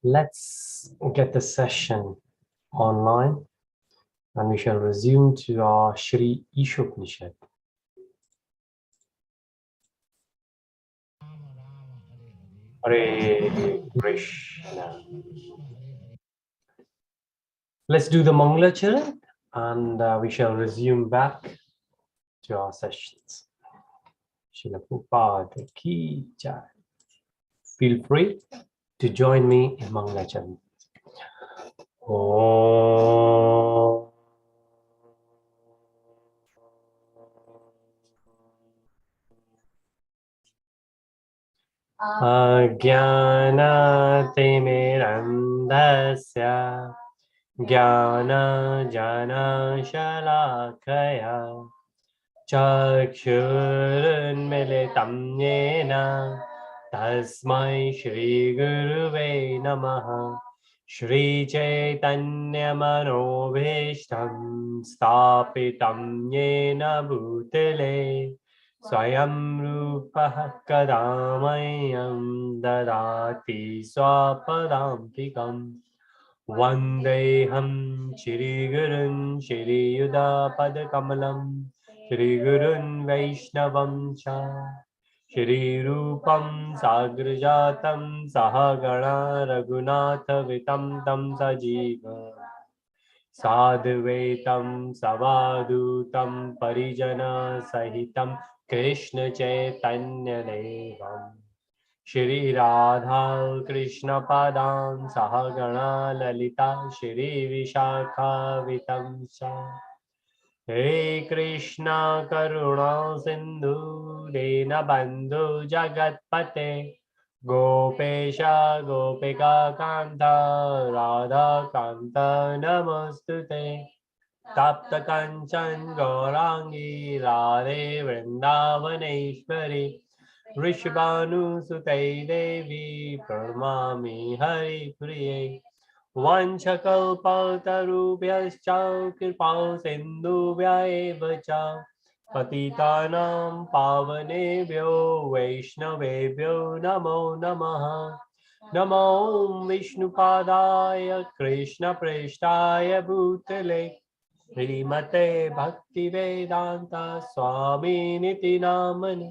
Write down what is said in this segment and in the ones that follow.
Let's get the session online and we shall resume to our Shri Īśopaniṣad. Hare Krishna. Let's do the Mangalacharan and we shall resume back to our sessions. Srila Prabhupada ki jai. Feel free to join me in Mangalacharan. Om Ajnanatimmirandasya Jnana-jana-shalakaya Chakshurunmilitam yena Tasmai Shri Guruve Namaha Shri Chaitanya Manobhishtam Stapitam yena bhutale Swayam Rupaha Kadamayam Dadati Swapadamtikam Vandeham Shri Gurun Shri Yuda Padakamalam Shri Gurun Vaishnavam Cha Shri Rupam Sagrajatam Sahagana Raghunatha Vitam Tam Sajiva Sadhvaitam Savadutam Parijana Sahitam Krishna Chaitanya Devam Shri Radha Krishna Padam Sahagana Lalita Shri Vishakha Vitamsa Hey Krishna Karuna Sindhu Dena Bandhu Jagatpate Gopesha Gopika Kanta Radha Kanta Namostute Tapta Kanchan Gaurangi Radhe Vrindavaneshwari Rishabhanu Sute Devi Pranamami Hari Priye Vanchakalpatarubhyascha Kripal Sindhubhya eva cha Patitanam Pavanebhyo Vaishnavebhyo Namo Namaha Namo Vishnupadaya Krishna Preshtaya Bhutale Srimate Bhaktivedanta Swami Niti Namani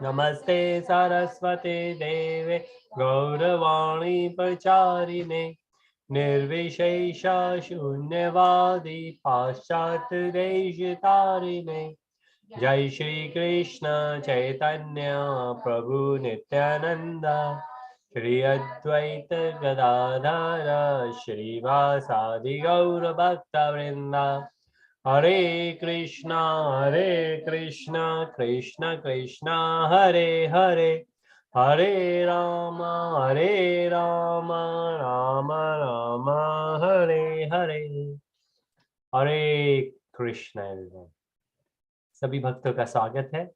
Namaste Saraswate Deve Gauravani Pacharine Nirvishesha Shunyavadi Paschat Deshitarine Jai Shri Krishna Chaitanya Prabhu Nityananda Shri Advaita Gadadhara Shri Vasadi Gaura Bhakta Vrinda Hare Krishna, Krishna Krishna, Hare Hare, Hare Rama, Rama Rama, Hare Hare, Hare Krishna everyone. सभी भक्तों का स्वागत है.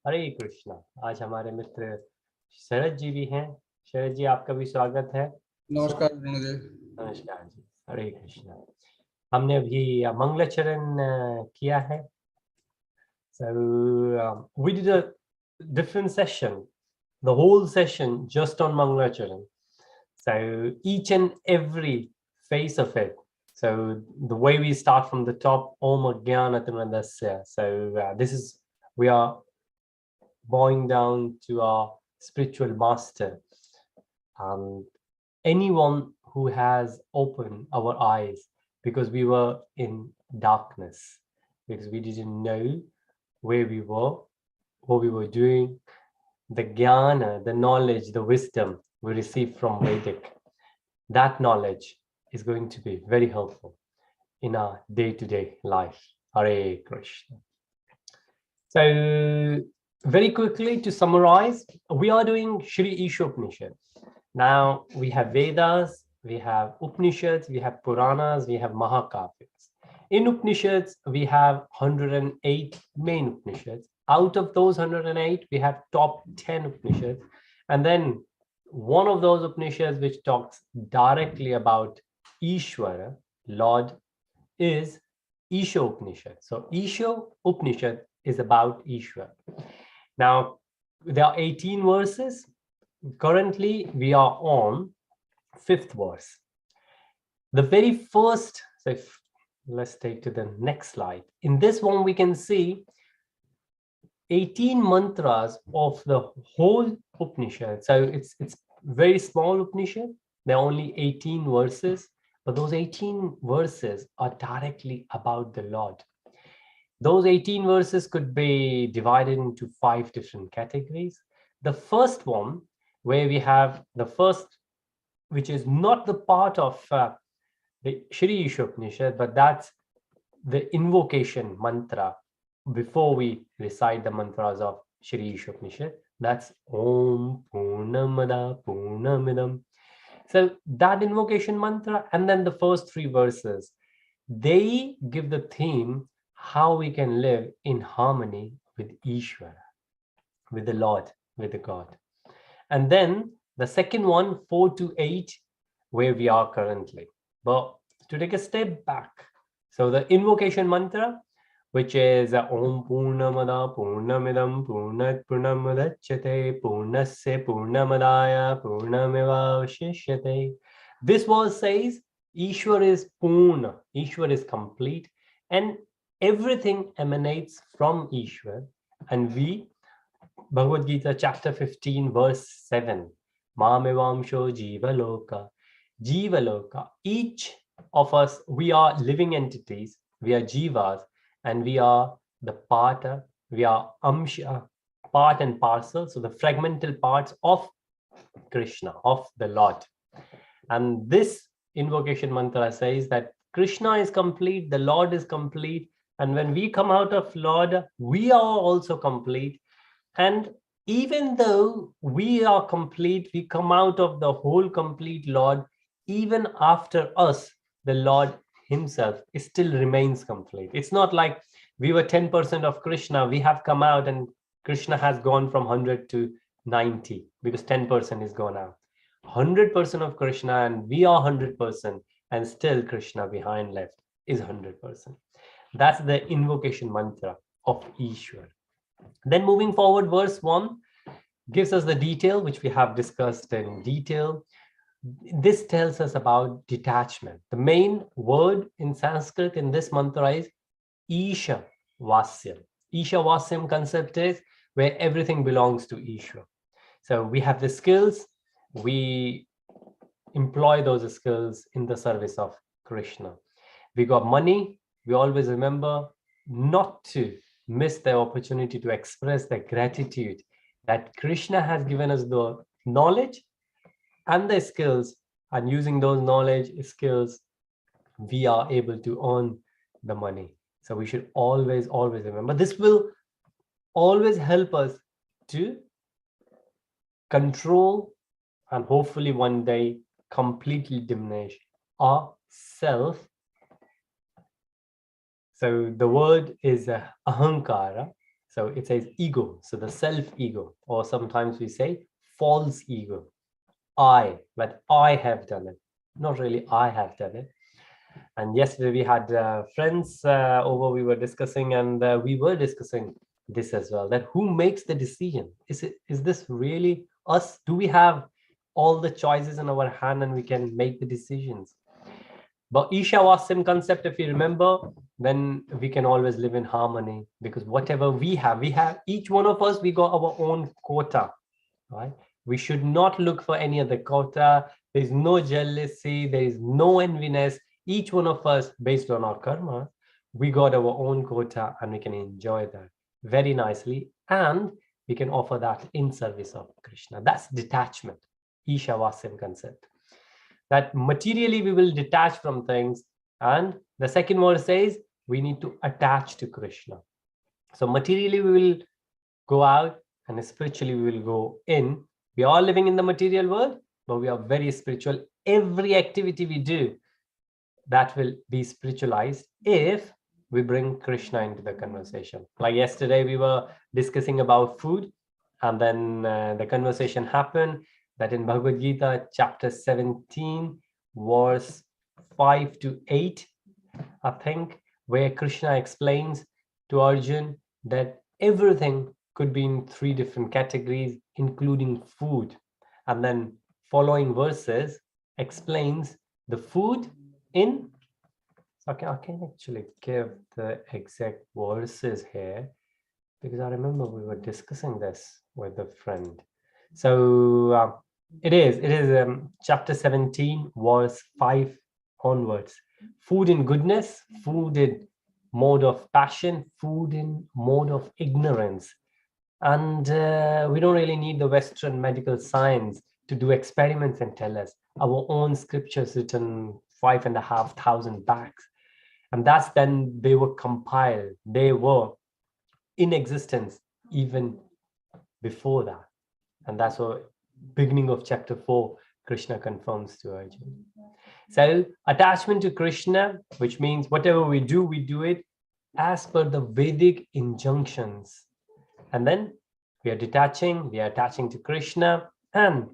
हरे कृष्णा. आज हमारे मित्र शरद जी भी हैं. शरद जी आपका भी स्वागत है. नमस्कार गुरुदेव. नमस्कार जी. हरे कृष्णा. हमने अभी मंगलाचरण किया है. So we did a different session, the whole session just on Mangalacharan. So each and every phase of it. So the way we start from the top, Om Ajnanatimmirandasya. So this is, we are bowing down to our spiritual master. Anyone who has opened our eyes, because we were in darkness, because we didn't know where we were, what we were doing, the jnana, the knowledge, the wisdom we received from Vedic, that knowledge is going to be very helpful in our day-to-day life. Hare Krishna. So very quickly to summarize, we are doing Shri Īśopaniṣad. Now we have Vedas, we have Upanishads, we have Puranas, we have Mahakavyas. In Upanishads, we have 108 main Upanishads. Out of those 108, we have top 10 Upanishads. And then one of those Upanishads which talks directly about Ishvara, Lord, is Īśopaniṣad. So Īśopaniṣad is about Ishvara. Now, there are 18 verses. Currently, we are on 5th verse. The very first, so let's take to the next slide. In this one, we can see 18 mantras of the whole Upanishad. So it's very small Upanishad. There are only 18 verses, but those 18 verses are directly about the Lord. Those 18 verses could be divided into 5 different categories. The first one, where we have the first, which is not the part of the Shri Īśopaniṣad, but that's the invocation mantra before we recite the mantras of Shri Īśopaniṣad. That's Om Purnamada Purnamidam. So that invocation mantra, and then the first 3 verses, they give the theme how we can live in harmony with Ishvara, with the Lord, with the God. And then the second one, 4 to 8, where we are currently. But to take a step back, so the invocation mantra, which is Om Purnamada Purnamidam Purnat Purnamadachyate Purnasya Purnamadaya Purnameva Shishyate. This verse says Ishwar is Purna, Ishwar is complete, and everything emanates from Ishwar. And we, Bhagavad Gita chapter 15 verse 7, Mamevamsho Jiva Loka. Jiva Loka, each of us, we are living entities, we are jivas, and we are the part, we are amsha, part and parcel, so the fragmental parts of Krishna, of the Lord. And this invocation mantra says that Krishna is complete, the Lord is complete, and when we come out of Lord, we are also complete. And even though we are complete, we come out of the whole complete Lord, even after us, the Lord himself still remains complete. It's not like we were 10% of Krishna, we have come out and Krishna has gone from 100 to 90 because 10% is gone out. 100% of Krishna and we are 100%, and still Krishna behind left is 100%. That's the invocation mantra of Ishwar. Then moving forward, verse 1 gives us the detail, which we have discussed in detail. This tells us about detachment. The main word in Sanskrit in this mantra is Īśa Vasyam. Īśa Vasyam concept is where everything belongs to Ishwar. So we have the skills, we employ those skills in the service of Krishna. We got money, we always remember not to miss the opportunity to express the gratitude that Krishna has given us the knowledge and the skills, and using those knowledge skills, we are able to earn the money. So we should always remember. This will always help us to control and hopefully one day completely diminish our self. So the word is ahankara. So it says ego. So the self-ego, or sometimes we say false ego. But I have done it. Not really I have done it. And yesterday we had friends over, we were discussing, and we were discussing this as well, that who makes the decision? Is this really us? Do we have all the choices in our hand and we can make the decisions? But Īśa Vasyam concept, if you remember, then we can always live in harmony, because whatever we have, each one of us, we got our own quota, right? We should not look for any other quota. There is no jealousy, there is no enviness. Each one of us, based on our karma, we got our own quota and we can enjoy that very nicely, and we can offer that in service of Krishna. That's detachment, Īśa Vasyam concept. That materially we will detach from things, and the second verse says we need to attach to Krishna. So materially we will go out, and spiritually we will go in. We are living in the material world, but we are very spiritual. Every activity we do, that will be spiritualized if we bring Krishna into the conversation. Like yesterday we were discussing about food, and then the conversation happened that in Bhagavad Gita chapter 17 verse 5 to 8, I think, where Krishna explains to Arjun that everything could be in 3 different categories, including food. And then following verses, explains the food in. So I can actually give the exact verses here because I remember we were discussing this with a friend. So it is chapter 17, verse 5 onwards. Food in goodness, food in mode of passion, food in mode of ignorance. And we don't really need the Western medical science to do experiments and tell us. Our own scriptures written 5,500 back. And that's then they were compiled. They were in existence even before that. And that's what beginning of chapter 4, Krishna confirms to Arjuna. So attachment to Krishna, which means whatever we do it as per the Vedic injunctions. And then we are attaching to Krishna. And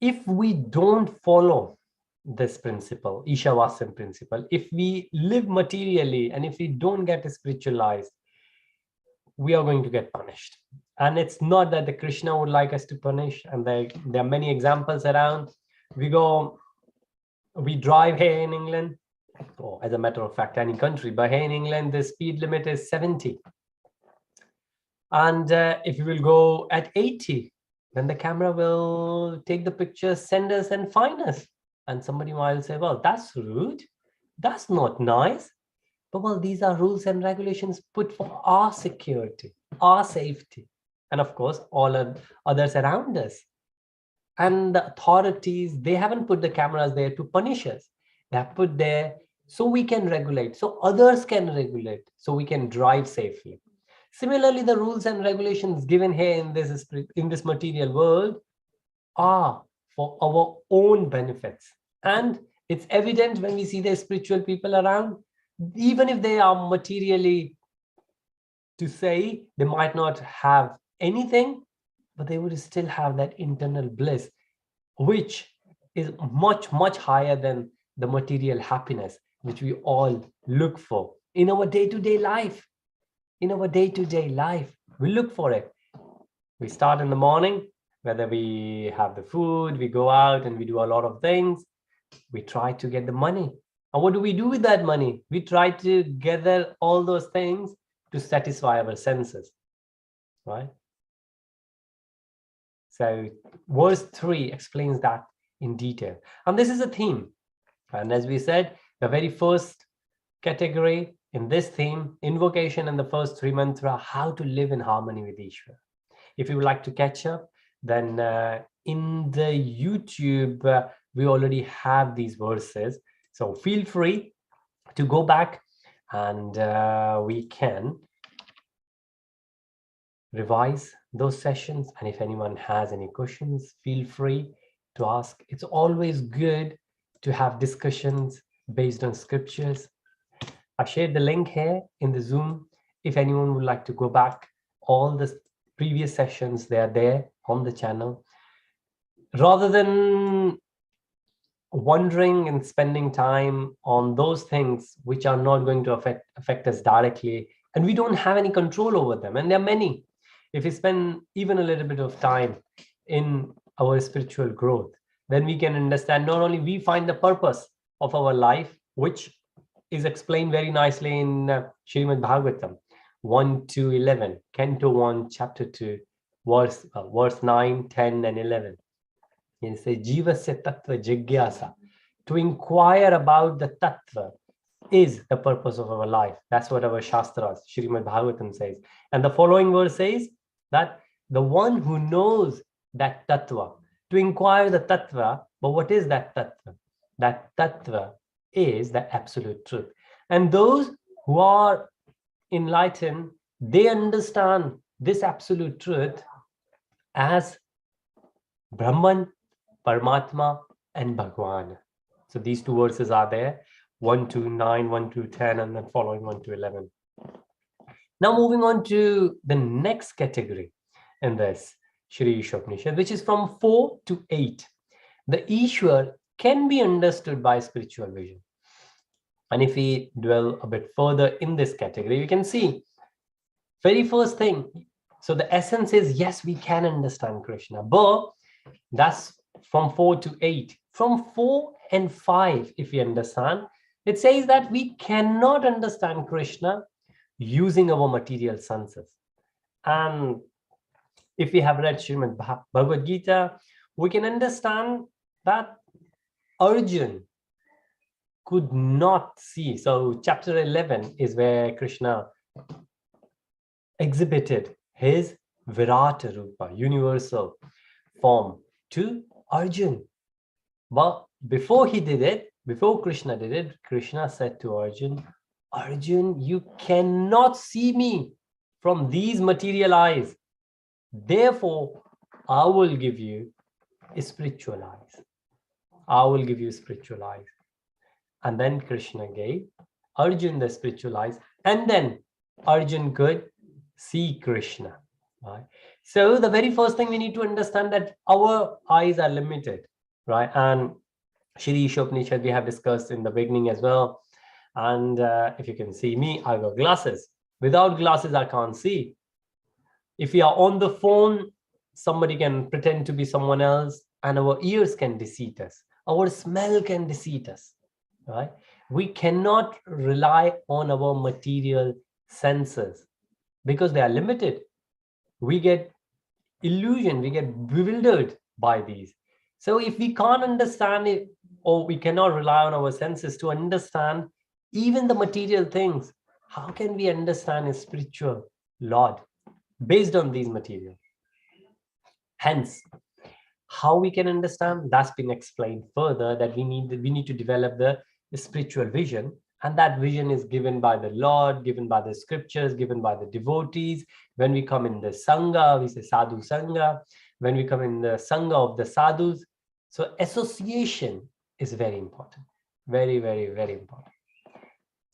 if we don't follow this principle, Īśopaniṣad principle, if we live materially and if we don't get spiritualized, we are going to get punished. And it's not that the Krishna would like us to punish. And there are many examples around. We drive here in England, or as a matter of fact, any country, but here in England, the speed limit is 70. And if you will go at 80, then the camera will take the pictures, send us and fine us. And somebody might say, well, that's rude. That's not nice. But well, these are rules and regulations put for our security, our safety, and of course, all others around us. And the authorities, they haven't put the cameras there to punish us. They have put there so we can regulate, so others can regulate, so we can drive safely. Similarly, the rules and regulations given here in this material world are for our own benefits. And it's evident when we see the spiritual people around, even if they are materially, to say, they might not have anything, but they would still have that internal bliss, which is much, much higher than the material happiness, which we all look for in our day-to-day life. In our day-to-day life, we look for it. We start in the morning, whether we have the food, we go out and we do a lot of things. We try to get the money. And what do we do with that money? We try to gather all those things to satisfy our senses, right? So verse 3 explains that in detail. And this is a theme. And as we said, the very first category in this theme, invocation in the first 3 mantra, how to live in harmony with Ishvara. If you would like to catch up, then in the YouTube, we already have these verses. So feel free to go back and we can revise those sessions. And if anyone has any questions, feel free to ask. It's always good to have discussions based on scriptures. I shared the link here in the Zoom. If anyone would like to go back, all the previous sessions, they are there on the channel. Rather than wondering and spending time on those things which are not going to affect us directly, and we don't have any control over them, and there are many. If we spend even a little bit of time in our spiritual growth, then we can understand not only we find the purpose of our life, which is explained very nicely in Srimad Bhagavatam 1-11, Canto 1, Chapter 2, verse 9, 10, and 11. It says, Jivasya Tattva Jigyasa. To inquire about the Tattva is the purpose of our life. That's what our Shastras, Srimad Bhagavatam says. And the following verse says that the one who knows that Tattva, to inquire the Tattva, but what is that Tattva? That Tattva is the absolute truth. And those who are enlightened, they understand this absolute truth as Brahman, Paramatma, and Bhagwan. So these two verses are there, 1-9, 1-10, and then following 1-11. Now moving on to the next category in this Shri Īśopaniṣad, which is from 4-8. The Ishwar can be understood by spiritual vision. And if we dwell a bit further in this category, we can see very first thing. So the essence is, yes, we can understand Krishna, but that's from 4 to 8. From 4 and 5, if you understand, it says that we cannot understand Krishna using our material senses. And if we have read Srimad Bhagavad Gita, we can understand that Arjun could not see. So chapter 11 is where Krishna exhibited his Virata Rupa, universal form, to Arjun. But before he did it, before Krishna did it, Krishna said to Arjun, Arjun, you cannot see me from these material eyes. Therefore, I will give you spiritual eyes. I will give you spiritual eyes. And then Krishna gave Arjun the spiritual eyes, and then Arjun could see Krishna. Right? So the very first thing we need to understand that our eyes are limited, right? And Shri Īśopaniṣad we have discussed in the beginning as well. And if you can see me, I got glasses. Without glasses, I can't see. If we are on the phone, somebody can pretend to be someone else, and our ears can deceive us. Our smell can deceive us, right? We cannot rely on our material senses because they are limited. We get illusion, we get bewildered by these. So if we can't understand it, or we cannot rely on our senses to understand even the material things, how can we understand a spiritual Lord based on these material? Hence, how we can understand, that's been explained further, that we need to develop the spiritual vision, and that vision is given by the Lord, given by the scriptures, given by the devotees. When we come in the Sangha, we say Sadhu Sangha. When we come in the Sangha of the Sadhus, so association is very important, very, very, very important.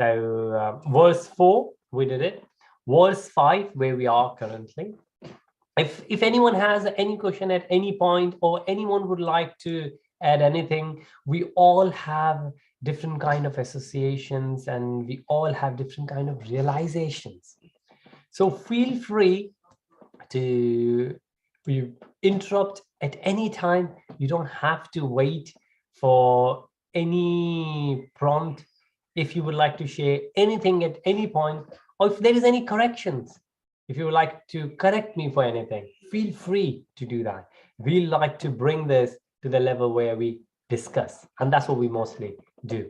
So verse 4, we did it. Verse 5, where we are currently. If anyone has any question at any point, or anyone would like to add anything, we all have different kind of associations, and we all have different kind of realizations. So feel free to interrupt at any time. You don't have to wait for any prompt. If you would like to share anything at any point, or if there is any corrections, if you would like to correct me for anything, feel free to do that. We like to bring this to the level where we discuss, and that's what we mostly do.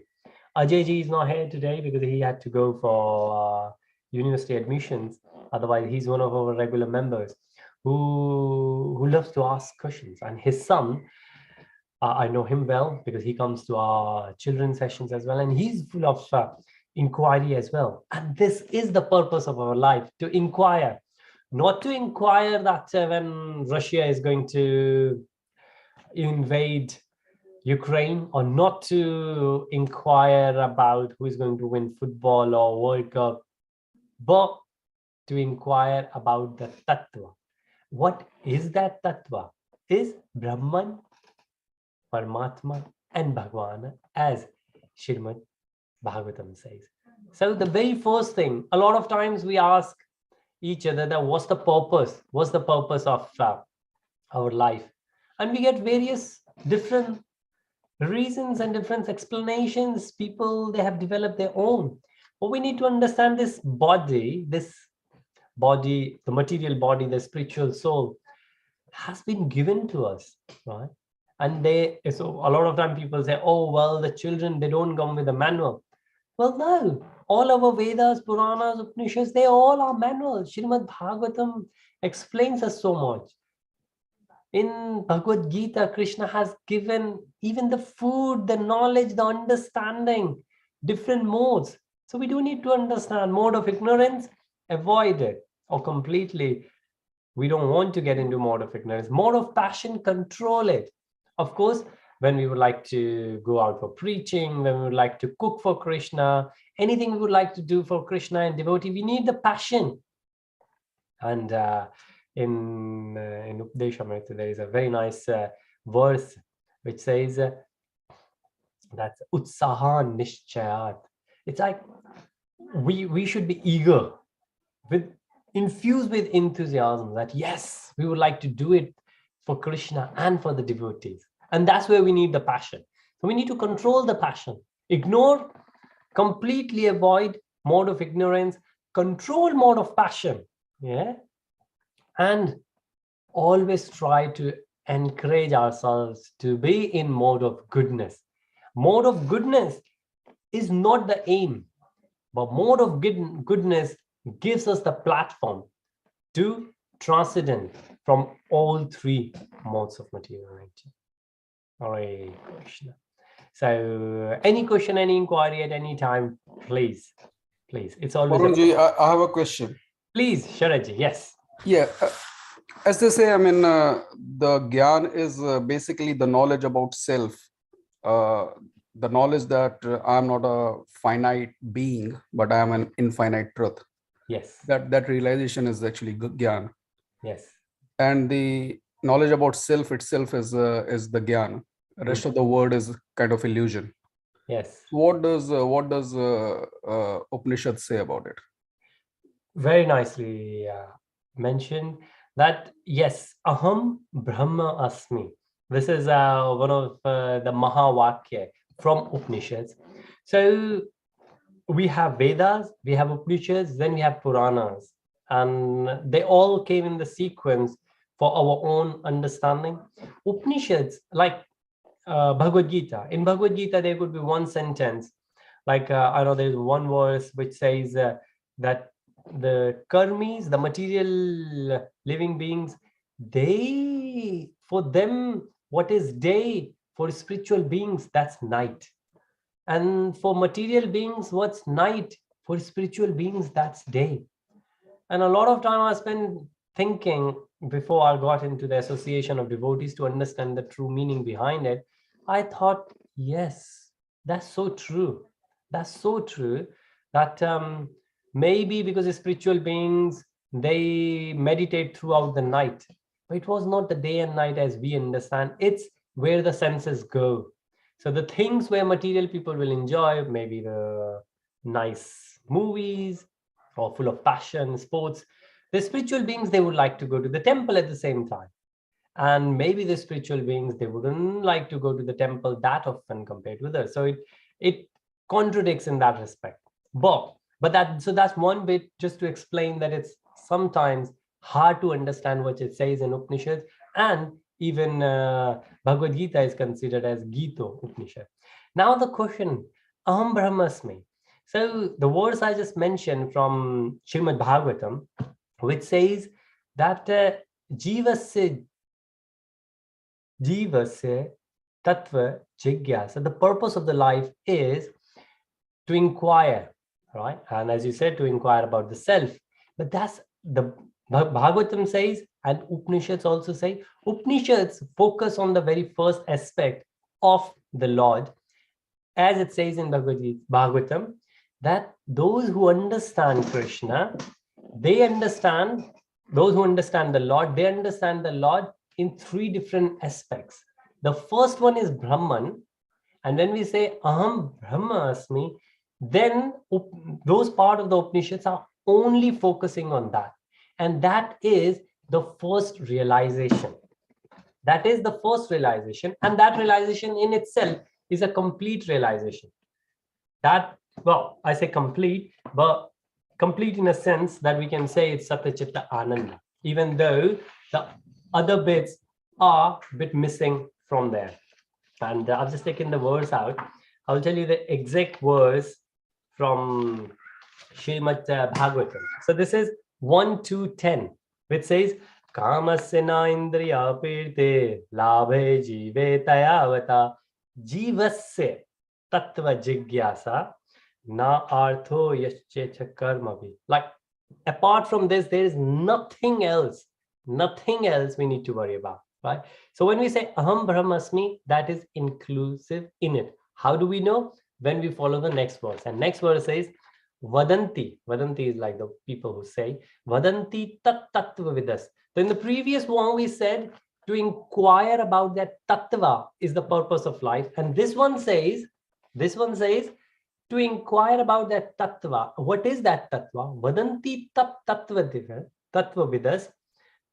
Ajay ji is not here today because he had to go for university admissions. Otherwise, he's one of our regular members who loves to ask questions. And his son, I know him well because he comes to our children's sessions as well, and he's full of inquiry as well. And this is the purpose of our life, to inquire. Not to inquire that when Russia is going to invade Ukraine, or not to inquire about who is going to win football or World Cup, but to inquire about the Tattva. What is that Tattva? Is Brahman, Paramatma, and Bhagwan, as Srimad Bhagavatam says. So the very first thing, a lot of times we ask each other that what's the purpose? What's the purpose of our life? And we get various different reasons and different explanations. People, they have developed their own. But we need to understand this body, the material body, the spiritual soul has been given to us, right? And so a lot of time people say, oh, well, the children, they don't come with a manual. Well, no, all our Vedas, Puranas, Upanishads, they all are manuals. Srimad Bhagavatam explains us so much. In Bhagavad Gita, Krishna has given even the food, the knowledge, the understanding, different modes. So we do need to understand mode of ignorance, avoid it, or completely, we don't want to get into mode of ignorance. Mode of passion, control it. Of course, when we would like to go out for preaching, when we would like to cook for Krishna, anything we would like to do for Krishna and devotee, we need the passion. And in Upadeshamrita, there is a very nice verse which says that Utsahan Nishchayat. It's like we should be eager, infused with enthusiasm, that yes, we would like to do it for Krishna and for the devotees. And that's where we need the passion. So we need to control the passion. Ignore, completely avoid mode of ignorance, control mode of passion. Yeah. And always try to encourage ourselves to be in mode of goodness. Mode of goodness is not the aim, but mode of goodness gives us the platform to transcend from all three modes of material nature. Hare Krishna. So any question, any inquiry at any time, please. It's always Varunji, I have a question. Please, Sharaji, yes. Yeah, as they say, I mean, the Gyan is basically the knowledge about self, the knowledge that I'm not a finite being, but I am an infinite truth. Yes. That realization is actually Gyan. Yes. And the knowledge about self itself is the Gyan. The rest of the word is kind of illusion. Yes. What does Upanishad say about it? Very nicely mentioned that, yes, aham brahma asmi. This is one of the Mahavakya from Upanishads. So we have Vedas, we have Upanishads, then we have Puranas, and they all came in the sequence for our own understanding. Upanishads, like Bhagavad Gita. In Bhagavad Gita, there could be one sentence, like I know there's one verse which says that the karmis, the material living beings, they, for them, what is day, for spiritual beings, that's night. And for material beings, what's night, for spiritual beings, that's day. And a lot of time I spent thinking before I got into the association of devotees to understand the true meaning behind it. I thought, yes, that's so true. That's so true that maybe because spiritual beings, they meditate throughout the night, but it was not the day and night as we understand. It's where the senses go. So the things where material people will enjoy, maybe the nice movies or full of passion, sports, the spiritual beings, they would like to go to the temple at the same time. And maybe the spiritual beings, they wouldn't like to go to the temple that often compared with us. So it contradicts in that respect. But that's one bit just to explain that it's sometimes hard to understand what it says in Upanishads, and even Bhagavad Gita is considered as Gita Upanishad. Now the question, Aham Brahmasmi. So the words I just mentioned from Srimad Bhagavatam, which says that Jivasya tattva jigyasa, the purpose of the life is to inquire, right? And as you said, to inquire about the self. But that's the Bhagavatam says, and Upanishads also say, Upanishads focus on the very first aspect of the Lord, as it says in Bhagavatam, that those who understand Krishna, they understand, those who understand the Lord, they understand the Lord in three different aspects. The first one is Brahman. And when we say Aham Brahma Asmi, then those part of the Upanishads are only focusing on that. And that is the first realization. That is the first realization. And that realization in itself is a complete realization. That, well, I say complete, but complete in a sense that we can say it's Satchitta Ananda, even though the other bits are a bit missing from there. And I've just taken the verse out. I'll tell you the exact verse from Srimad Bhagavatam. So this is 1-10, which says, Kamasena indriya pirte labhe jive tayavata jivasya tattva jigyasa na artho yaschecha karmavi. Like, apart from this, there is nothing else we need to worry about, right? So when we say Aham Brahmasmi, that is inclusive in it. How do we know? When we follow the next verse. And next verse says, Vadanti. Vadanti is like the people who say, Vadanti tat tattva vidas. So in the previous one, we said to inquire about that tattva is the purpose of life. And this one says, to inquire about that tattva. What is that tattva? Vadanti tat tattva vidas.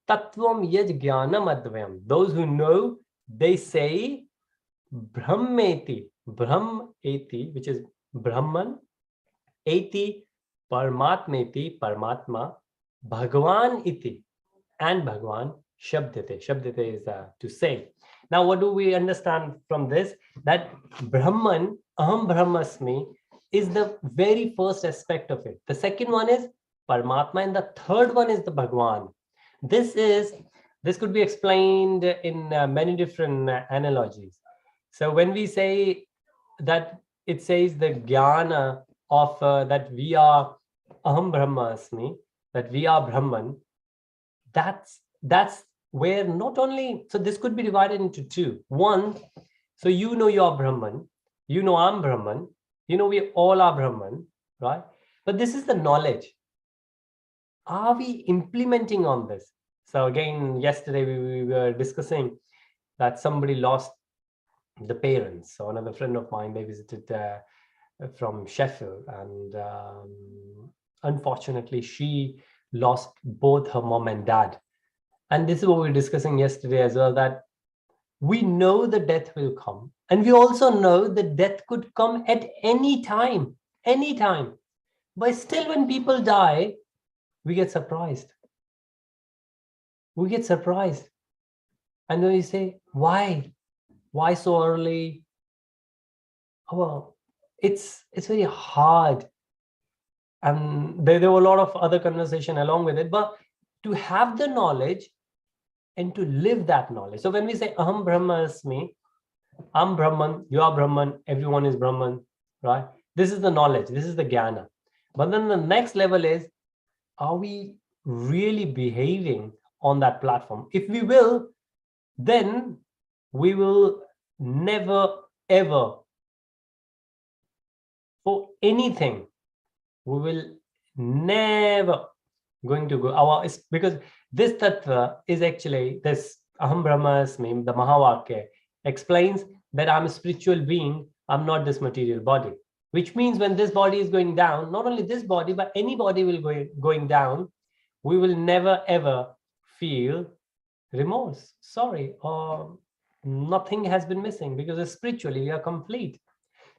Tattvam yaj jnanam advayam. Those who know, they say Brahmeti, Brahm eti, which is Brahman, eti, Paramatmeti, Paramatma, Bhagwan iti, and Bhagwan Shabdite. Shabdite is to say. Now, what do we understand from this? That Brahman, Aham Brahmasmi, is the very first aspect of it. The second one is Paramatma, and the third one is the Bhagwan. This could be explained in many different analogies. So when we say that, it says the jnana of that we are Aham Brahmasmi, that we are Brahman, that's where not only, so this could be divided into two. One, so you know you're Brahman, you know I'm Brahman, you know we all are Brahman, right? But this is the knowledge. Are we implementing on this? So again, yesterday we were discussing that somebody lost the parents. So another friend of mine, they visited from Sheffield, and unfortunately she lost both her mom and dad. And this is what we were discussing yesterday as well, that we know the death will come, and we also know that death could come at any time. But still, when people die, we get surprised. And then we say, why so early? Well, it's very hard, and there were a lot of other conversation along with it, but to have the knowledge and to live that knowledge. So when we say Aham Brahmasmi, I'm Brahman, you are Brahman, everyone is Brahman, right? This is the knowledge, this is the jnana. But then the next level is, are we really behaving on that platform? If we will, then we will never ever, for anything, we will never going to go because this tattva is actually this Aham Brahmasmi, the Mahavakya explains that I'm a spiritual being, I'm not this material body, which means when this body is going down, not only this body, but any body will going down, we will never ever feel remorse, sorry, or nothing has been missing, because spiritually we are complete.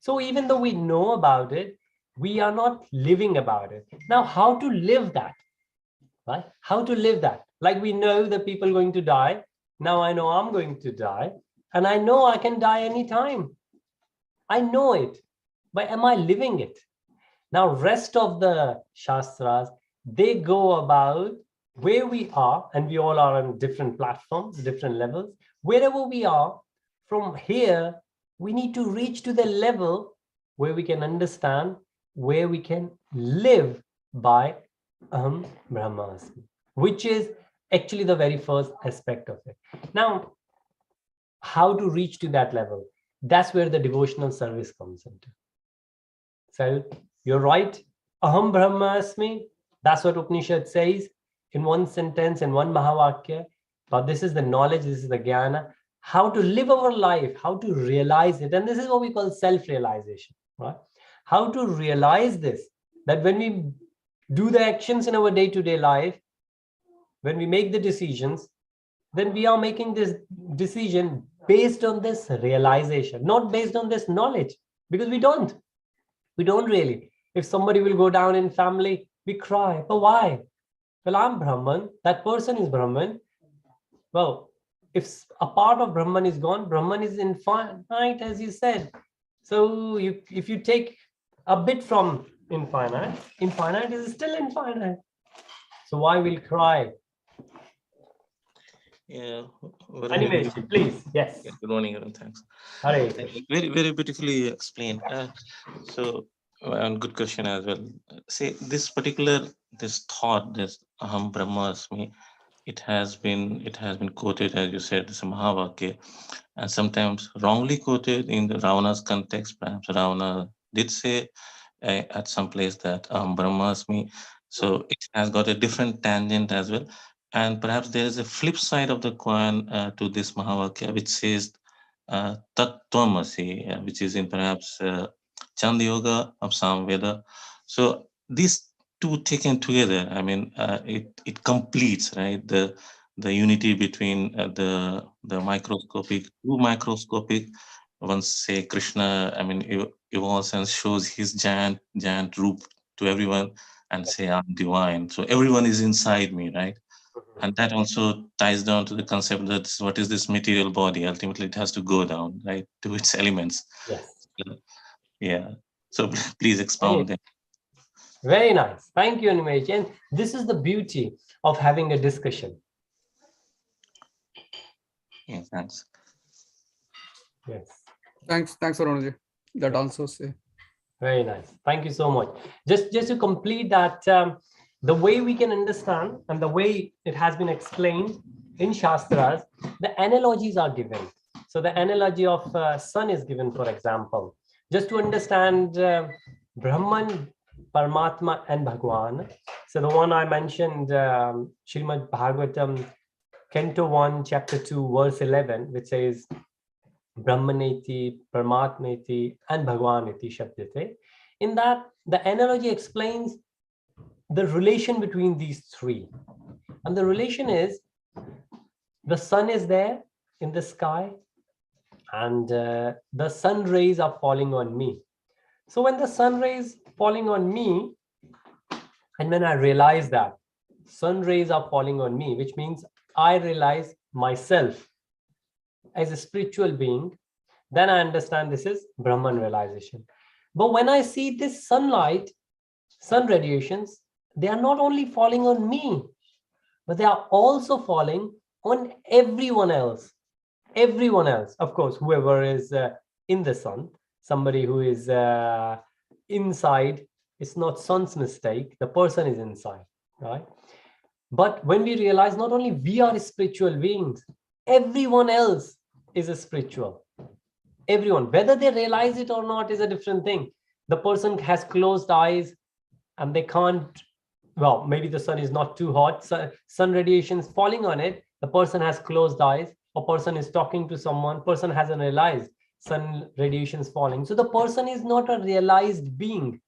So even though we know about it, we are not living about it. Now, how to live that? Right? How to live that? Like, we know that people are going to die. Now I know I'm going to die, and I know I can die anytime. I know it, but am I living it? Now, rest of the Shastras, they go about where we are, and we all are on different platforms, different levels. Wherever we are, from here, we need to reach to the level where we can understand, where we can live by Aham Brahmasmi, which is actually the very first aspect of it. Now, how to reach to that level? That's where the devotional service comes into. So you're right, Aham Brahmasmi, that's what Upanishad says in one sentence, in one Mahavakya. But this is the knowledge, this is the jnana, how to live our life, how to realize it. And this is what we call self-realization, right? How to realize this, that when we do the actions in our day-to-day life, when we make the decisions, then we are making this decision based on this realization, not based on this knowledge, because we don't really. If somebody will go down in family, we cry. But why? Well, I'm Brahman, that person is Brahman. Well, if a part of Brahman is gone, Brahman is infinite, as you said. So if you take a bit from infinite is still infinite. So why will cry? Yeah. Anyway, please. Yes. Yeah, good morning, everyone. Thanks. Hare. Very, very beautifully explained. And good question as well. Say this thought, this Aham Brahmasmi, it has been quoted, as you said, as a Mahavakya, and sometimes wrongly quoted in the Ravana's context. Perhaps Ravana did say at some place that Aham Brahmasmi. So it has got a different tangent as well. And perhaps there is a flip side of the coin to this Mahavakya, which says Tat Tvamasi, which is in perhaps Chand Yoga of Samveda. So these two taken together, I mean, it completes, right, the unity between the microscopic to macroscopic, once say Krishna, I mean, evolves and shows his giant roop to everyone and say, I'm divine. So everyone is inside me, right? And that also ties down to the concept that what is this material body? Ultimately, it has to go down, right, to its elements. Yes. Yeah. So please expound that. Very nice. Thank you, Animesh. And this is the beauty of having a discussion. Yeah, thanks. Yes. Thanks, Arunaji. That answers. Very nice. Thank you so much. Just to complete that, the way we can understand and the way it has been explained in Shastras, the analogies are given. So the analogy of sun is given, for example, just to understand Brahman, Paramatma, and Bhagwan. So the one I mentioned, Srimad Bhagavatam, Canto 1, Chapter 2, verse 11, which says, Brahmaneti, Paramatmeti, and Bhagwaneti Shabdate. In that, the analogy explains the relation between these three. And the relation is, the sun is there in the sky, and the sun rays are falling on me. So when the sun rays falling on me, and when I realize that sun rays are falling on me, which means I realize myself as a spiritual being, then I understand this is Brahman realization. But when I see this sunlight, sun radiations, they are not only falling on me, but they are also falling on everyone else. Everyone else, of course, whoever is in the sun, somebody who is inside, it's not sun's mistake, the person is inside, right? But when we realize not only we are spiritual beings, everyone else is a spiritual. Everyone, whether they realize it or not is a different thing. The person has closed eyes and they can't, well, maybe the sun is not too hot, sun radiation is falling on it, the person has closed eyes, a person is talking to someone, person hasn't realized sun radiation is falling. So the person is not a realized being.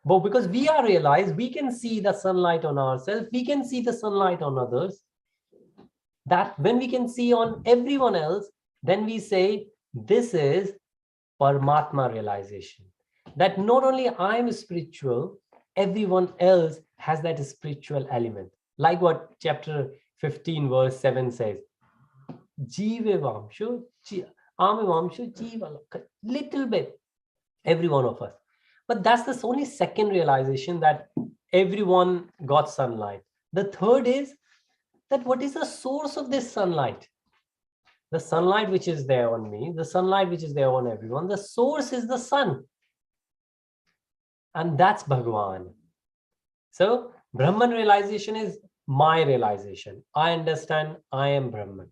But because we are realized, we can see the sunlight on ourselves, we can see the sunlight on others. That when we can see on everyone else, then we say, this is Paramatma realization. That not only I am spiritual, everyone else has that spiritual element. Like what chapter 15 verse 7 says, Jivevamshu, Amevamshu, Jiva, little bit, every one of us. But that's the only second realization, that everyone got sunlight. The third is that what is the source of this sunlight? The sunlight which is there on me, the sunlight which is there on everyone, the source is the sun. And that's Bhagwan. So Brahman realization is my realization. I understand I am Brahman.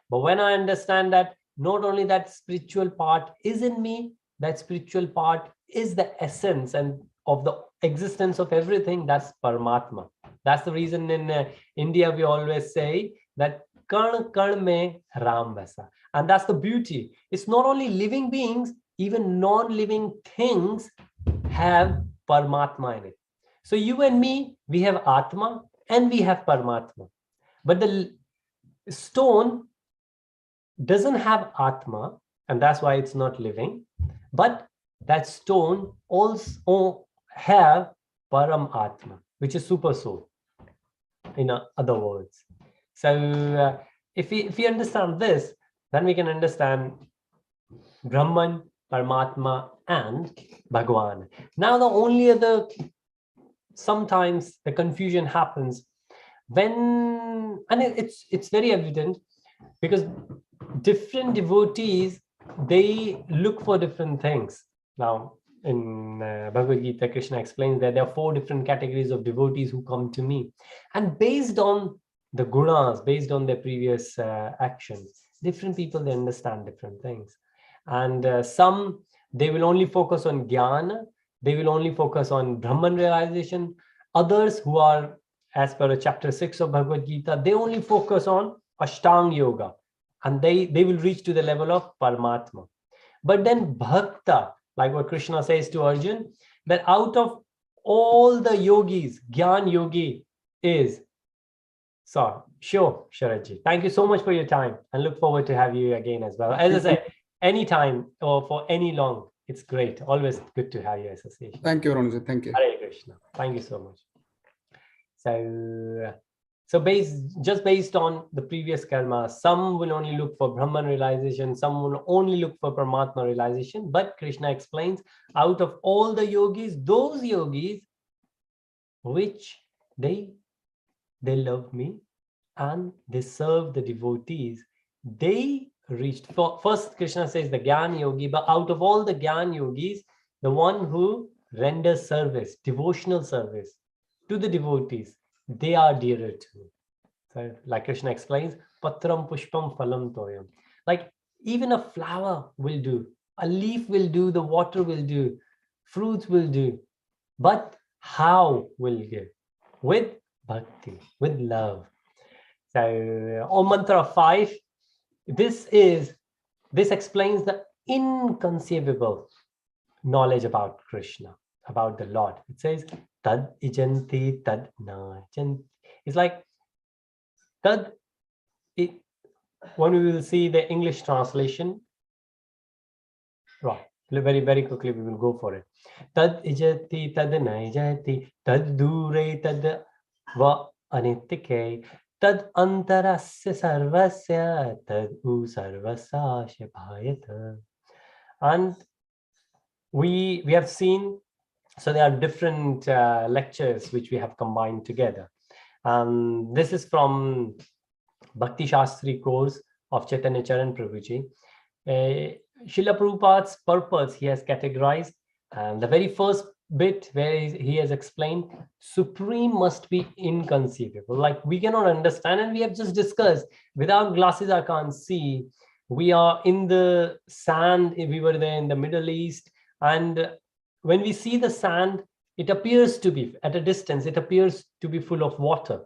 But when I understand that not only that spiritual part is in me, that spiritual part is the essence and of the existence of everything, that's Paramatma. That's the reason in India we always say that Karn Karn mein Ram Vasa. And that's the beauty. It's not only living beings, even non-living things have Paramatma in it. So you and me, we have Atma and we have Paramatma. But the stone doesn't have Atma, and that's why it's not living. But that stone also have Param Atma, which is super soul, in other words. So if we understand this, then we can understand Brahman, Paramatma, and Bhagwan. Now the only other, sometimes the confusion happens when, and it's very evident, because different devotees, they look for different things. Now in Bhagavad Gita, Krishna explains that there are 4 different categories of devotees who come to me, and based on the gunas, based on their previous actions, different people, they understand different things. And some, they will only focus on jnana, they will only focus on Brahman realization. Others who are, as per chapter 6 of Bhagavad Gita, they only focus on Ashtanga Yoga, and they will reach to the level of Paramatma. But then Bhakta, like what Krishna says to Arjun, that out of all the yogis, Gyan Yogi is. So, sure, Sharadji. Thank you so much for your time, and look forward to have you again as well. As I say, anytime or for any long. It's great. Always good to have your association. Thank you, Ronji. Thank you. Hare Krishna. Thank you so much. So based on the previous karma, some will only look for Brahman realization, some will only look for Paramatma realization. But Krishna explains, out of all the yogis, those yogis which they love me and they serve the devotees, they reached. First, Krishna says the Gyan yogi, but out of all the Gyan yogis, the one who renders service, devotional service to the devotees, they are dearer to me. So, like Krishna explains, Patram Pushpam Phalam Toyam. Like even a flower will do, a leaf will do, the water will do, fruits will do. But how will give? With bhakti, with love. So, on mantra 5, this explains the inconceivable knowledge about Krishna, about the Lord. It says, Tad ijanti tad na janti. It's like tad. When we will see the English translation, right? Very, very quickly we will go for it. Tad ijati tad na ijati tad dure tad va anitike tad antarasya sarvasya tad u sarvasya bhayata. And we have seen, so there are different lectures which we have combined together. This is from Bhakti Shastri course of Chaitanya Charan Prabhuji. Srila Prabhupada's purpose he has categorized, and the very first bit where he has explained, supreme must be inconceivable. Like we cannot understand, and we have just discussed, without glasses I can't see. We are in the sand, we were there in the Middle East, and when we see the sand, it appears to be, at a distance, it appears to be full of water.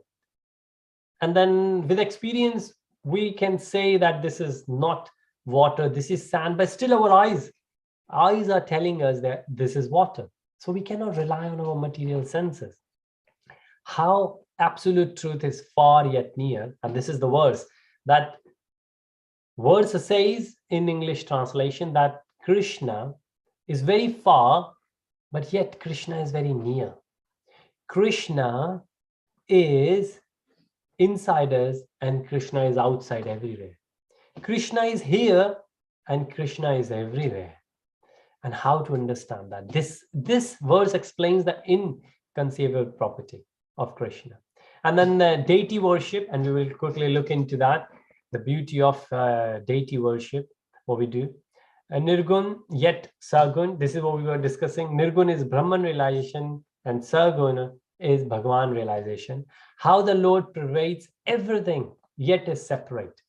And then with experience, we can say that this is not water, this is sand, but still our eyes are telling us that this is water. So we cannot rely on our material senses. How absolute truth is far yet near, and this is the verse, that verse says in English translation that Krishna is very far, but yet Krishna is very near. Krishna is inside us and Krishna is outside everywhere. Krishna is here and Krishna is everywhere. And how to understand that? This verse explains the inconceivable property of Krishna. And then deity worship, and we will quickly look into that, the beauty of deity worship, what we do. Nirgun yet Sagun, this is what we were discussing. Nirgun is Brahman realization and Sagun is Bhagwan realization. How the Lord pervades everything yet is separate.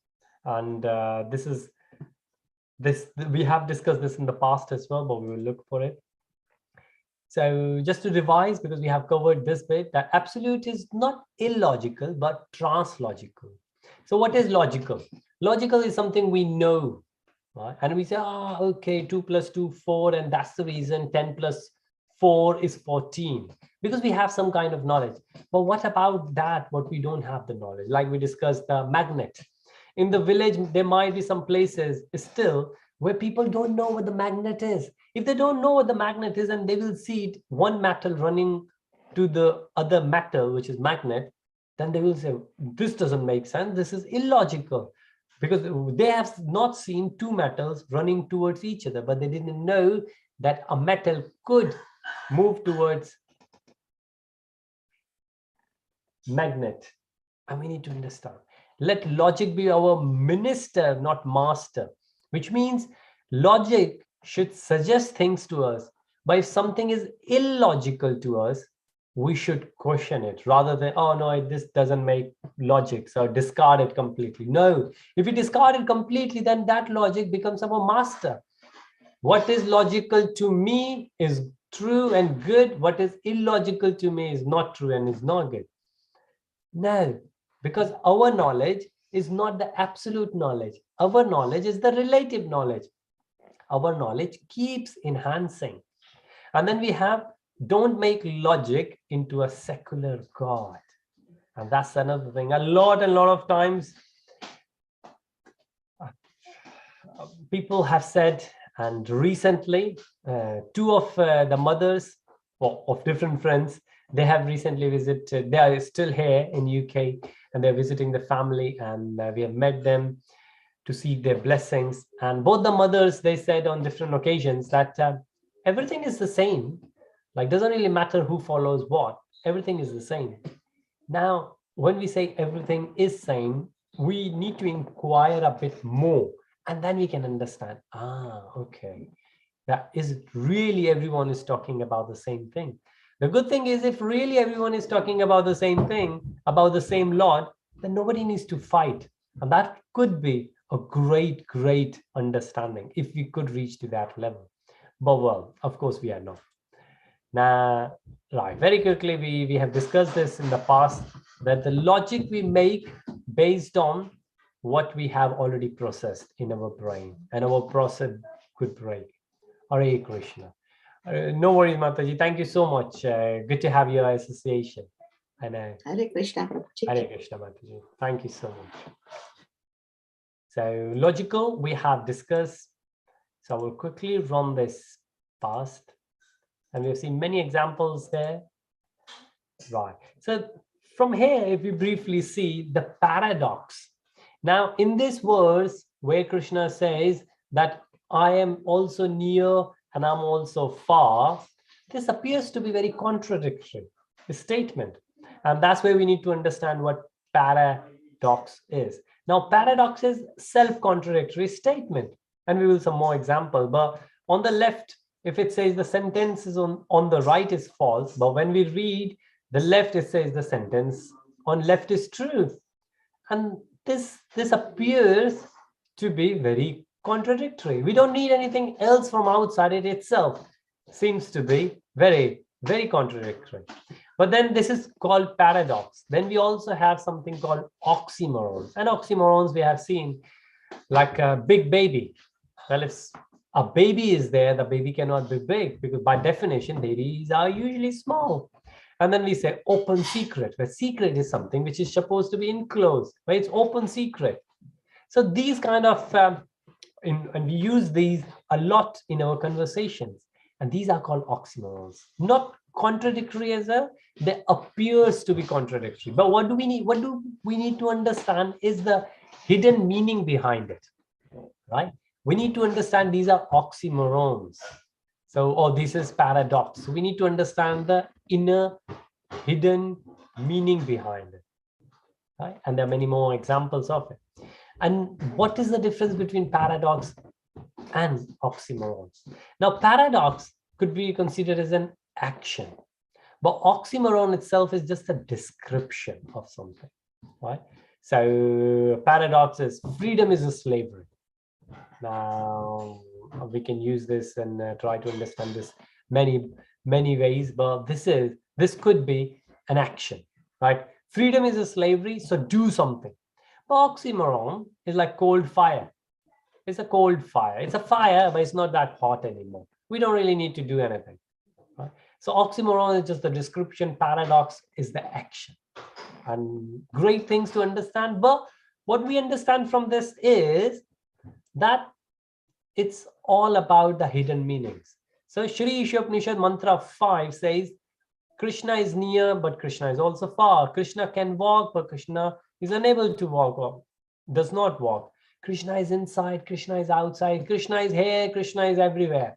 And we have discussed this in the past as well, but we will look for it. So just to revise, because we have covered this bit, that absolute is not illogical, but translogical. So what is logical? Logical is something we know, right? And we say, okay, 2 + 2, 4, and that's the reason 10 + 4 is 14, because we have some kind of knowledge. But what about that, what we don't have the knowledge? Like we discussed the magnet. In the village, there might be some places still where people don't know what the magnet is. If they don't know what the magnet is and they will see it, one metal running to the other metal, which is magnet, then they will say, this doesn't make sense. This is illogical, because they have not seen two metals running towards each other, but they didn't know that a metal could move towards magnet. And we need to understand. Let logic be our minister, not master, which means logic should suggest things to us. But if something is illogical to us, we should question it rather than, oh no, this doesn't make logic, so discard it completely. No, if we discard it completely, then that logic becomes our master. What is logical to me is true and good. What is illogical to me is not true and is not good. No, because our knowledge is not the absolute knowledge. Our knowledge is the relative knowledge. Our knowledge keeps enhancing. And then we have, don't make logic into a secular God. And that's another thing. A lot of times, people have said, and recently, two of the mothers of different friends, they have recently visited, they are still here in UK, and they're visiting the family, and we have met them to seek their blessings. And both the mothers, they said on different occasions that everything is the same. Like, doesn't really matter who follows what, everything is the same. Now, when we say everything is same, we need to inquire a bit more, and then we can understand, okay, that is it really everyone is talking about the same thing. The good thing is, if really everyone is talking about the same thing, about the same Lord, then nobody needs to fight. And that could be a great, great understanding if we could reach to that level. But well, of course we are not. Now, right, very quickly, we have discussed this in the past, that the logic we make based on what we have already processed in our brain, and our process could break. Hare Krishna. No worries, Mataji. Thank you so much. Good to have your association. And Hare Krishna, Prabhuji. Hare Krishna, Mataji. Thank you so much. So logical, we have discussed. So I will quickly run this past. And we've seen many examples there. Right. So from here, if we briefly see the paradox. Now, in this verse where Krishna says that I am also near and I'm also far, this appears to be very contradictory, the statement. And that's where we need to understand what paradox is. Now, paradox is self-contradictory statement. And we will some more example. But on the left, if it says the sentence is on the right is false, but when we read the left, it says the sentence on left is true. And this appears to be very contradictory. We don't need anything else from outside. It itself seems to be very, very contradictory. But then this is called paradox. Then we also have something called oxymorons. And oxymorons we have seen, like a big baby. Well, if a baby is there, the baby cannot be big, because by definition, babies are usually small. And then we say open secret, where secret is something which is supposed to be enclosed, where it's open secret. So these kind of, and we use these a lot in our conversations, and these are called oxymorons. Not contradictory as well, they appears to be contradictory. But what do we need to understand is the hidden meaning behind it, right? We need to understand these are oxymorons. So, or this is paradox. So we need to understand the inner hidden meaning behind it, right? And there are many more examples of it. And what is the difference between paradox and oxymorons? Now, paradox could be considered as an action, but oxymoron itself is just a description of something, right? So paradox is freedom is a slavery. Now, we can use this and try to understand this many ways, but this could be an action, right? Freedom is a slavery, so do something. But oxymoron is like cold fire. It's a cold fire. It's a fire, but it's not that hot anymore. We don't really need to do anything, right? So oxymoron is just the description. Paradox is the action. And great things to understand. But what we understand from this is that it's all about the hidden meanings. So Shri Īśopaniṣad mantra 5 says, Krishna is near, but Krishna is also far. Krishna can walk, but Krishna is unable to walk or does not walk. Krishna is inside, Krishna is outside, Krishna is here, Krishna is everywhere.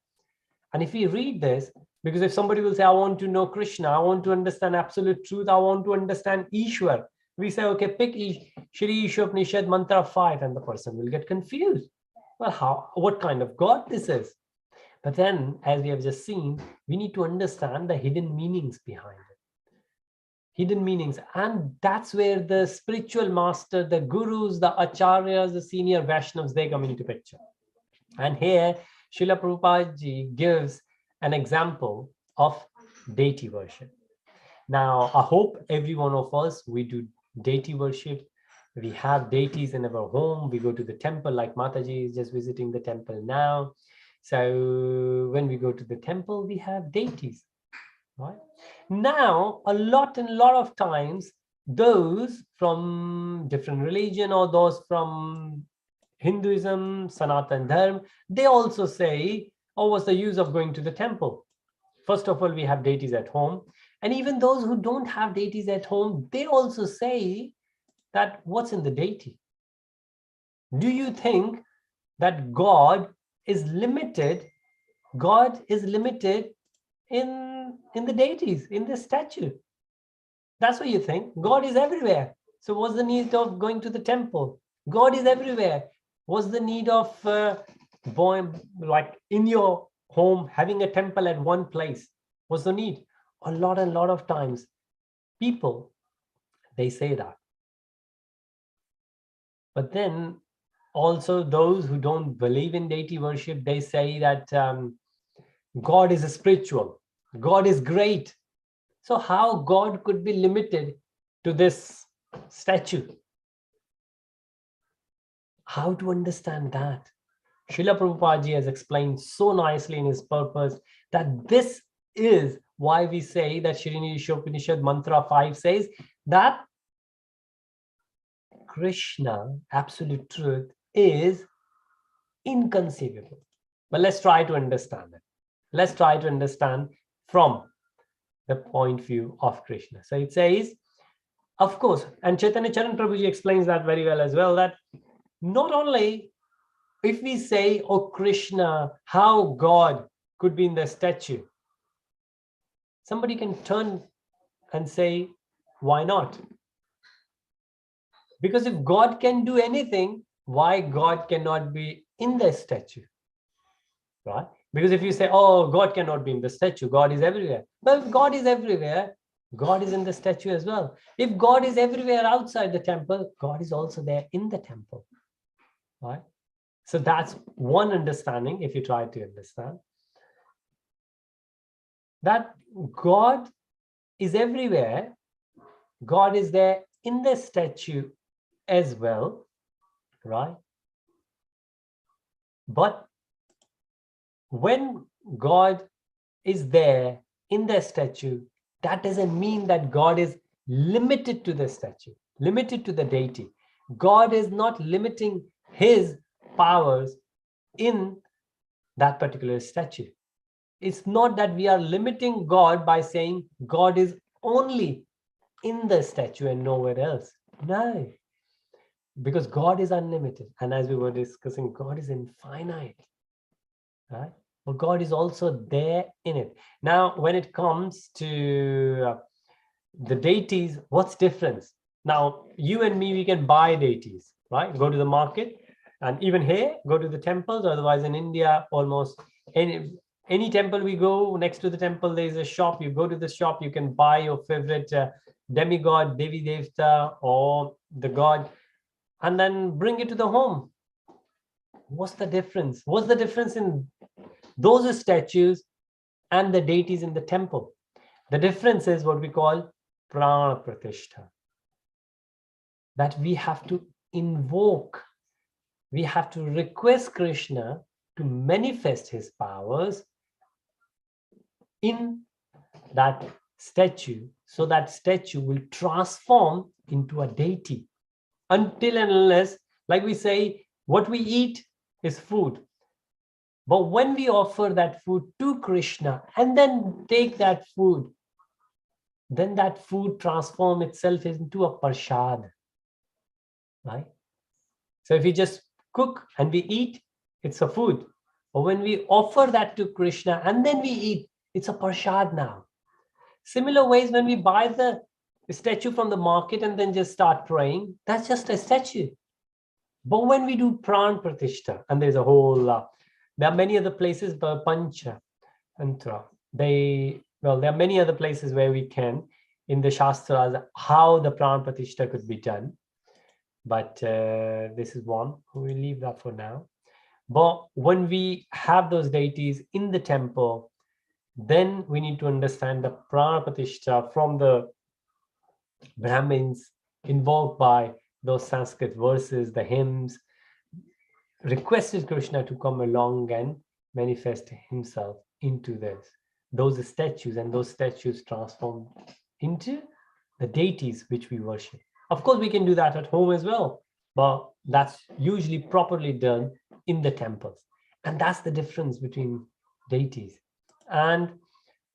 And if we read this, because if somebody will say, I want to know Krishna, I want to understand absolute truth, I want to understand Ishwar, we say, okay, pick Shri Īśopaniṣad mantra 5, and the person will get confused. Well, what kind of God this is? But then, as we have just seen, we need to understand the hidden meanings behind it. Hidden meanings. And that's where the spiritual master, the gurus, the acharyas, the senior Vaishnavas, they come into picture. And here, Srila Prabhupada ji gives an example of deity worship. Now, I hope every one of us, we do deity worship. We have deities in our home. We go to the temple, like Mataji is just visiting the temple now. So when we go to the temple, we have deities, right? Now, a lot of times, those from different religion or those from Hinduism, Sanatan Dharma, they also say, oh, what's the use of going to the temple? First of all, we have deities at home. And even those who don't have deities at home, they also say that what's in the deity? Do you think that God is limited? God is limited in the deities, in the statue. That's what you think. God is everywhere. So what's the need of going to the temple? God is everywhere. What's the need of like in your home having a temple at one place? What's the need? A lot of times people, they say that. But then also those who don't believe in deity worship, they say that God is a spiritual. God is great. So how God could be limited to this statue? How to understand that? Srila Prabhupada ji has explained so nicely in his purpose that this is why we say that Īśopaniṣad Mantra 5 says that Krishna, absolute truth, is inconceivable. But let's try to understand it. Let's try to understand from the point of view of Krishna. So it says, of course, and Chaitanya Charan Prabhuji explains that very well as well, that not only if we say, oh Krishna, how God could be in the statue, somebody can turn and say, why not? Because if God can do anything, why God cannot be in the statue? Right? Because if you say, oh, God cannot be in the statue, God is everywhere. But if God is everywhere, God is in the statue as well. If God is everywhere outside the temple, God is also there in the temple. Right? So that's one understanding, if you try to understand. That God is everywhere. God is there in the statue as well. Right? But when God is there in the statue, that doesn't mean that God is limited to the statue, limited to the deity. God is not limiting his powers in that particular statue. It's not that we are limiting God by saying God is only in the statue and nowhere else. No, because God is unlimited. And as we were discussing, God is infinite. Right? But God is also there in it. Now, when it comes to the deities, what's difference? Now, you and me, we can buy deities, right? Go to the market, and even here, go to the temples. Otherwise, in India, almost any temple we go, next to the temple, there's a shop. You go to the shop, you can buy your favorite demigod, Devi Devta, or the god, and then bring it to the home. What's the difference? What's the difference in those statues and the deities in the temple? The difference is what we call prana pratishtha. That we have to invoke, we have to request Krishna to manifest his powers in that statue, so that statue will transform into a deity. Until and unless, like we say, what we eat is food. But when we offer that food to Krishna and then take that food, then that food transforms itself into a prasad. Right? So if we just cook and we eat, it's a food. But when we offer that to Krishna and then we eat, it's a prasad now. Similar ways, when we buy the statue from the market and then just start praying, that's just a statue. But when we do pran pratishtha, and there's a whole, there are many other places, but pancha, antra, there are many other places where we can, in the shastras, how the pran pratishtha could be done. But this is one, we'll leave that for now. But when we have those deities in the temple, then we need to understand the prana pratishtha from the Brahmins, invoked by those Sanskrit verses, the hymns, requested Krishna to come along and manifest himself into those statues, and those statues transform into the deities which we worship. Of course, we can do that at home as well. but that's usually properly done in the temples. And that's the difference between deities. And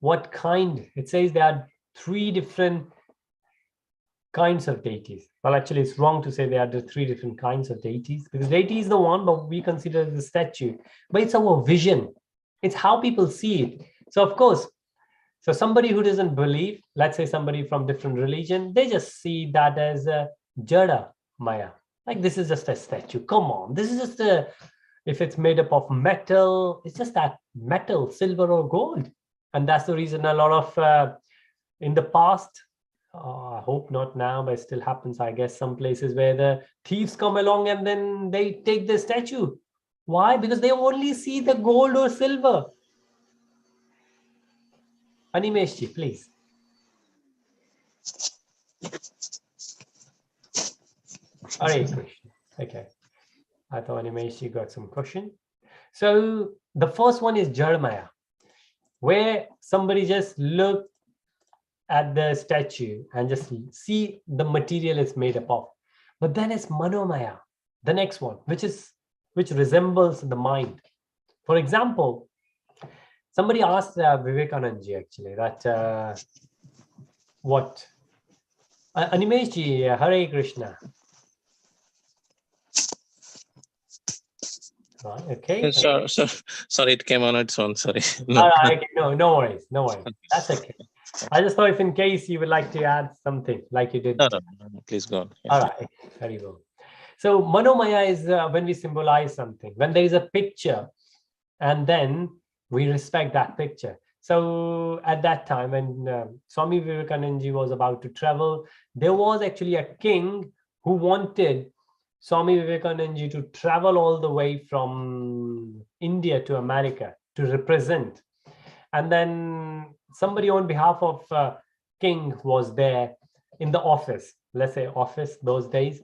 what kind? It says there are 3 different kinds of deities. Well, actually, it's wrong to say there are the 3 different kinds of deities, because deity is the one, but we consider the statue. But it's our vision. It's how people see it. So, of course, so somebody who doesn't believe, let's say somebody from different religion, they just see that as a Jada Maya. Like, this is just a statue. Come on, this is just a, if it's made up of metal, it's just that metal, silver or gold. And that's the reason a lot of, in the past, I hope not now, but it still happens, I guess, some places where the thieves come along and then they take the statue. Why? Because they only see the gold or silver. Animeshji, please. Hare Krishna. Okay. I thought Animeshji got some question. So the first one is Jarmaya, where somebody just look at the statue and just see the material it's made up of. But then it's Manomaya, the next one, which resembles the mind. For example, somebody asked Vivekanandji actually that what Animeshji, Hare Krishna. Right, okay. Sorry, it came on its own. Sorry. No. No worries. That's okay. I just thought if in case you would like to add something like you did. No, please go on. All right, very well. So Manomaya is when we symbolize something, when there is a picture and then we respect that picture. So at that time when Swami Vivekananda was about to travel, there was actually a king who wanted Swami Vivekananda to travel all the way from India to America to represent. And then somebody on behalf of king was there in the office, let's say office those days.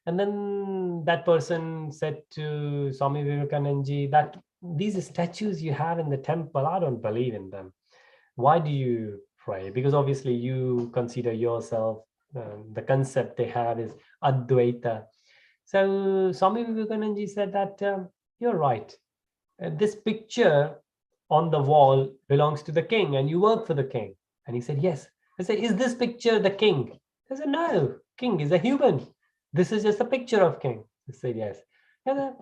And then that person said to Swami Vivekananda that these statues you have in the temple, I don't believe in them. Why do you pray? Because obviously you consider yourself, the concept they have is Advaita. So Swami Vivekananda said that you're right. This picture on the wall belongs to the king and you work for the king. And he said, yes. I said, is this picture the king? I said, no, king is a human. This is just a picture of king. I said, yes. And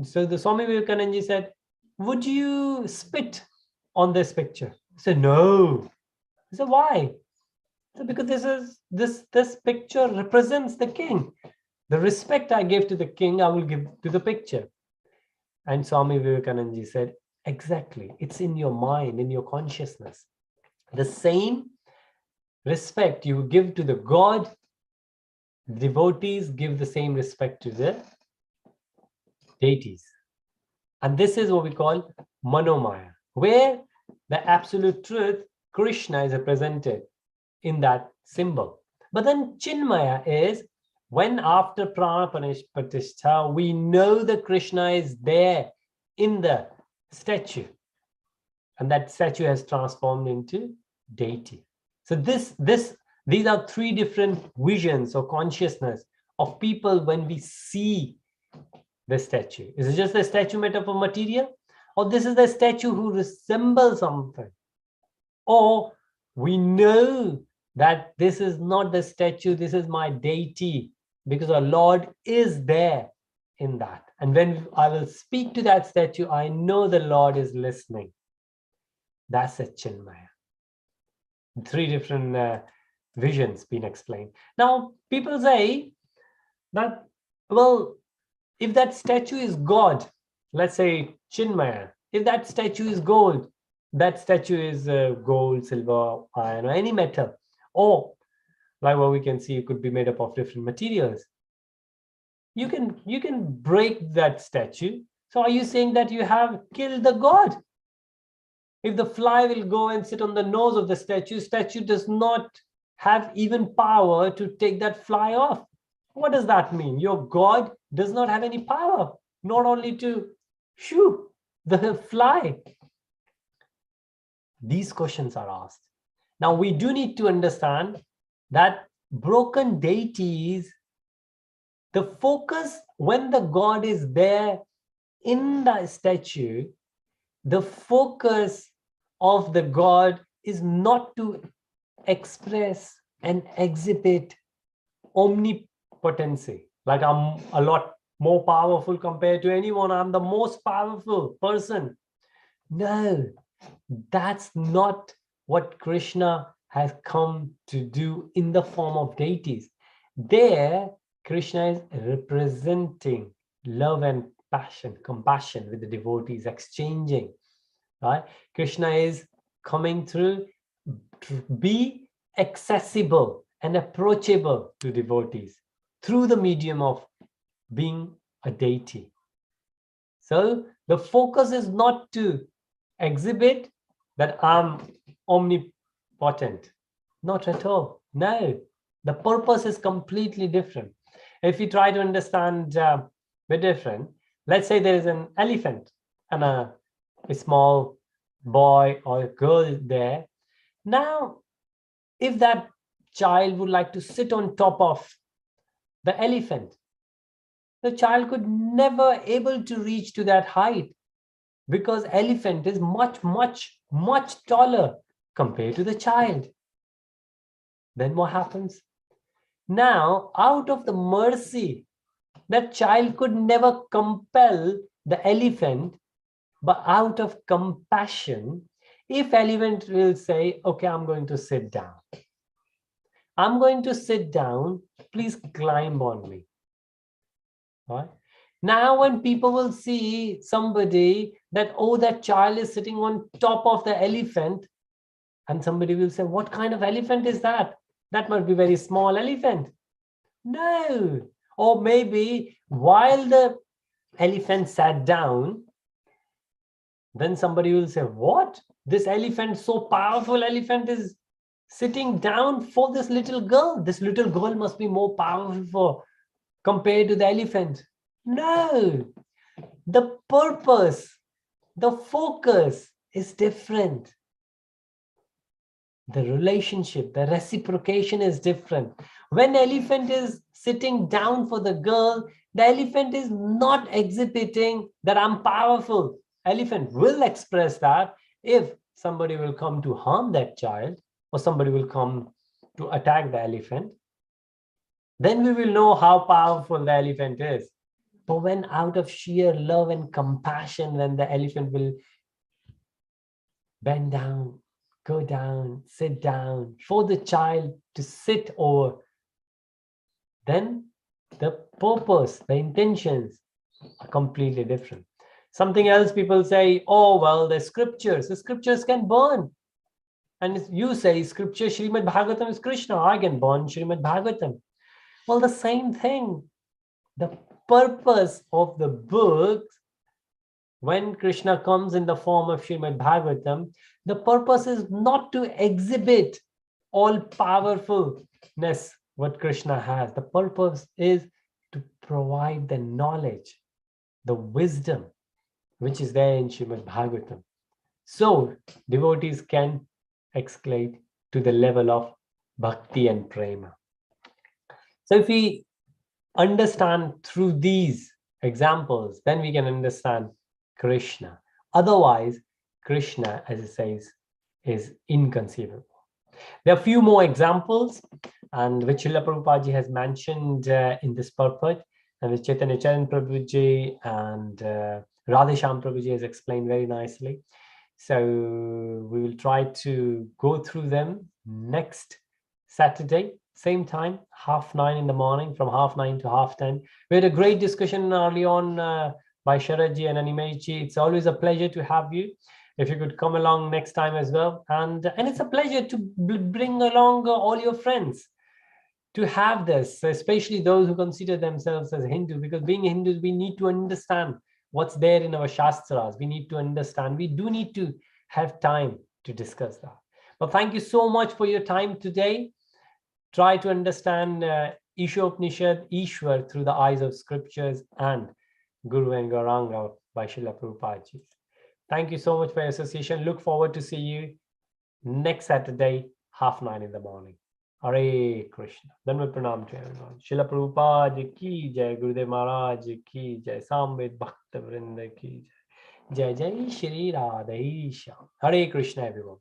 so the Swami Vivekananda said, would you spit on this picture? I said, no. I said, why? I said, because this picture represents the king. The respect I gave to the king, I will give to the picture. And Swami Vivekananda said, exactly. It's in your mind, in your consciousness. The same respect you give to the God, devotees give the same respect to the deities. And this is what we call Manomaya, where the absolute truth, Krishna, is represented in that symbol. But then Chinmaya is when after Prana Pratishtha, we know that Krishna is there in the statue. And that statue has transformed into deity. So these are 3 different visions or consciousness of people when we see the statue. Is it just the statue made up of material? Or this is the statue who resembles something? Or we know that this is not the statue, this is my deity, because our Lord is there in that. And when I will speak to that statue, I know the Lord is listening. That's a Chinmaya. 3 different visions being explained. Now, people say that, well, if that statue is God, let's say Chinmaya, if that statue is gold, that statue is gold, silver, iron, or any metal. Or like what we can see, it could be made up of different materials. You can break that statue. So are you saying that you have killed the God? If the fly will go and sit on the nose of the statue does not have even power to take that fly off. What does that mean? Your God does not have any power, not only to shoo the fly. These questions are asked. Now, we do need to understand that broken deities, The focus, when the God is there in the statue, the focus of the God is not to express and exhibit omnipotency, like I'm a lot more powerful compared to anyone, I'm the most powerful person. No, that's not what Krishna has come to do in the form of deities. There, Krishna is representing love and passion, compassion with the devotees, exchanging, right? Krishna is coming through to be accessible and approachable to devotees through the medium of being a deity. So the focus is not to exhibit that I'm omnipotent. Not at all. No, the purpose is completely different. If you try to understand the different, let's say there is an elephant and a small boy or a girl there. Now, if that child would like to sit on top of the elephant, the child could never able to reach to that height, because elephant is much taller compared to the child. Then what happens? Now, out of the mercy, that child could never compel the elephant, but out of compassion, if elephant will say, okay, I'm going to sit down. I'm going to sit down, please climb on me. Right? Now, when people will see somebody that, oh, that child is sitting on top of the elephant, and somebody will say, what kind of elephant is that? That must be very small elephant. No. Or maybe while the elephant sat down, then somebody will say, what? This elephant, so powerful elephant, is sitting down for this little girl. This little girl must be more powerful compared to the elephant. No, the purpose, the focus is different. The relationship, the reciprocation is different. When elephant is sitting down for the girl, the elephant is not exhibiting that I'm powerful. Elephant will express that if somebody will come to harm that child, or somebody will come to attack the elephant. Then we will know how powerful the elephant is. But when out of sheer love and compassion, when the elephant will bend down, go down, sit down, for the child to sit over, then the purpose, the intentions are completely different. Something else people say, oh, well, the scriptures can burn. And you say scripture, Srimad Bhagavatam is Krishna, I can burn Srimad Bhagavatam. Well, the same thing. The purpose of the book, when Krishna comes in the form of Srimad Bhagavatam, the purpose is not to exhibit all powerfulness what Krishna has. The purpose is to provide the knowledge, the wisdom, which is there in Srimad Bhagavatam. So devotees can escalate to the level of bhakti and prema. So if we understand through these examples, then we can understand Krishna. Otherwise, Krishna, as it says, is inconceivable. There are a few more examples, and which Srila Prabhupada has mentioned in this purport, and which Chaitanya Charan Prabhuji and Radhesham Prabhuji has explained very nicely. So we will try to go through them next Saturday, same time, 9:30 in the morning, from 9:30 to 10:30. We had a great discussion early on by Sharadji and Animeji. It's always a pleasure to have you. If you could come along next time as well. And it's a pleasure to bring along all your friends to have this, especially those who consider themselves as Hindu, because being Hindus, we need to understand what's there in our Shastras. We need to understand. We do need to have time to discuss that. But thank you so much for your time today. Try to understand Īśopaniṣad, Ishwar, through the eyes of scriptures and Guru and Gauranga by Srila Prabhupada. Thank you so much for your association. Look forward to see you next Saturday, 9:30 in the morning. Hare Krishna. Then pranam to everyone. Srila Prabhupada ki jai, Gurudev Maharaj ki jai, Samved Bhakta Vrinda ki jai. Jai Jai Shri Radha Isha. Hare Krishna everyone.